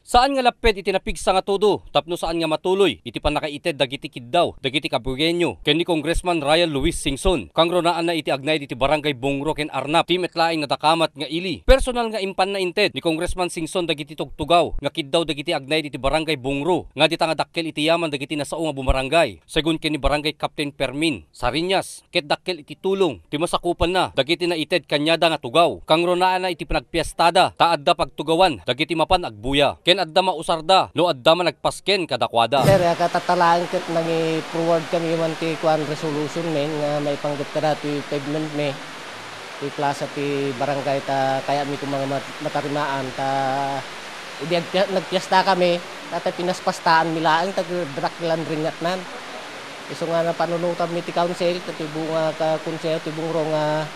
Saan nga laped iti napigsa nga todo, tapno saan nga matuloy, iti panakaited dagiti kiddaw, dagiti kabugenyo, ken ni Congressman Ryan Luis Singson. Kang ronaan na iti agnay iti barangay Bongro ken Arnap, ti metlaing natakamat nga ili. Personal nga impan na inted ni Congressman Singson dagiti tugtugaw, nga kiddaw dagiti agnay iti barangay Bongro, nga dita nga dakkel iti yaman dagiti nasao nga bumarangay. Segun ken ni barangay Captain Permin, Sariñas, ket dakkel iti tulong, ti masakupan na, dagiti na ited kanyada nga tugaw. Kang ronaan na iti pinagpiestada, taadda pagtugawan, dagiti mapan agbuya. Ken adda mausarda, no adda man nagpasken kadakwada. Sir, katatalaan ket nang-forward kami man ti kuan resolution men nga may panggap kada ti pavement me ti plaza ti barangay ta kaya mi kung mga matarimaan ta idi nagpiesta kami ta pinaspastaan milaan ta draklan ringat nan. Iso nga na panunutan mi ti council ti bunga ka konseho ti Bongro nga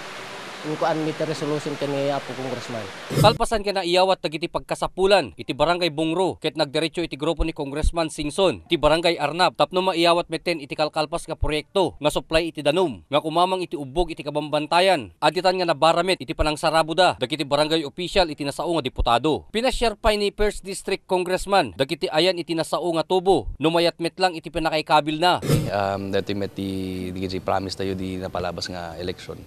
kuan mi ti resolution kani apo congressman. Kalpasan ka na iyawat dagiti pagkasapulan iti barangay Bongro ket nagdiretso iti grupo ni Congressman Singson iti barangay Arnap tapno maiyawat meten iti kalkalpas nga proyekto nga supply iti danum nga kumamang iti ubog iti kabambantayan aditan nga nabaramet iti panangsarabo da dagiti barangay official iti nasao nga diputado. Pinashare pa ni First District Congressman dagiti ayan iti nasao nga tubo numayat met lang iti pinakaikabil na. Dati met di promise tayo di napalabas nga election.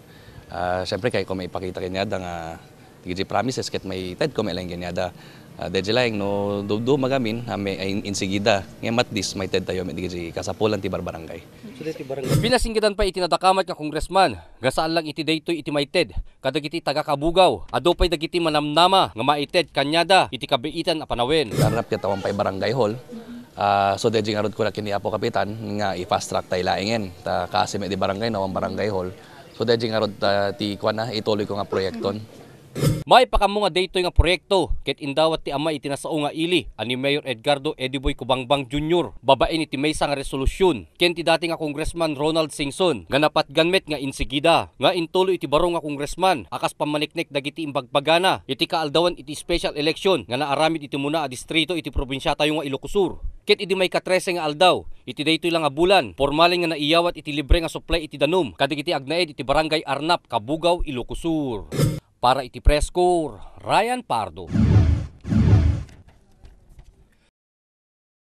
Siyempre kaya ko may ipakita kanyada nga di promises ket may ted ko may lang kanyada. Dedje lang no do magamin may insigida nga matdis may ted tayo may di kasapulan ti barangay. Pinasinggitan pa iti nadakamat nga congressman nga saan lang iti daytoy iti may ted kadagiti taga-Kabugaw adu pay dagiti manamnama nga maited kanyada iti kabiitan a panawen. Karnap ti tawang pay barangay hall. So dedje nga rod ko na kini Apo Kapitan nga i-fast track tay laingen ta kasi may di barangay nawang barangay hall. So dedje nga rod ti kuan na ituloy ko nga proyekton. May pakamo nga daytoy nga proyekto ket indawat ti ama iti nasao nga ili ani Mayor Edgardo Ediboy Cubangbang Jr. babaen iti maysa nga resolusyon ken ti dati nga Congressman Ronald Singson nga napatganmet nga insigida nga intuloy iti baro nga congressman akas pamaniknek dagiti imbagbagana iti kaaldawan iti special election nga naaramid iti muna a distrito iti probinsya tayo nga Ilocos Sur. Ket idi may ka-13 nga aldaw iti daytoy lang nga bulan formaleng nga naiyawat iti libre nga supply iti danum kadagiti agnaed iti barangay Arnap, Kabugaw, Ilocos Sur. Para iti Press Corps, Ryan Pardo.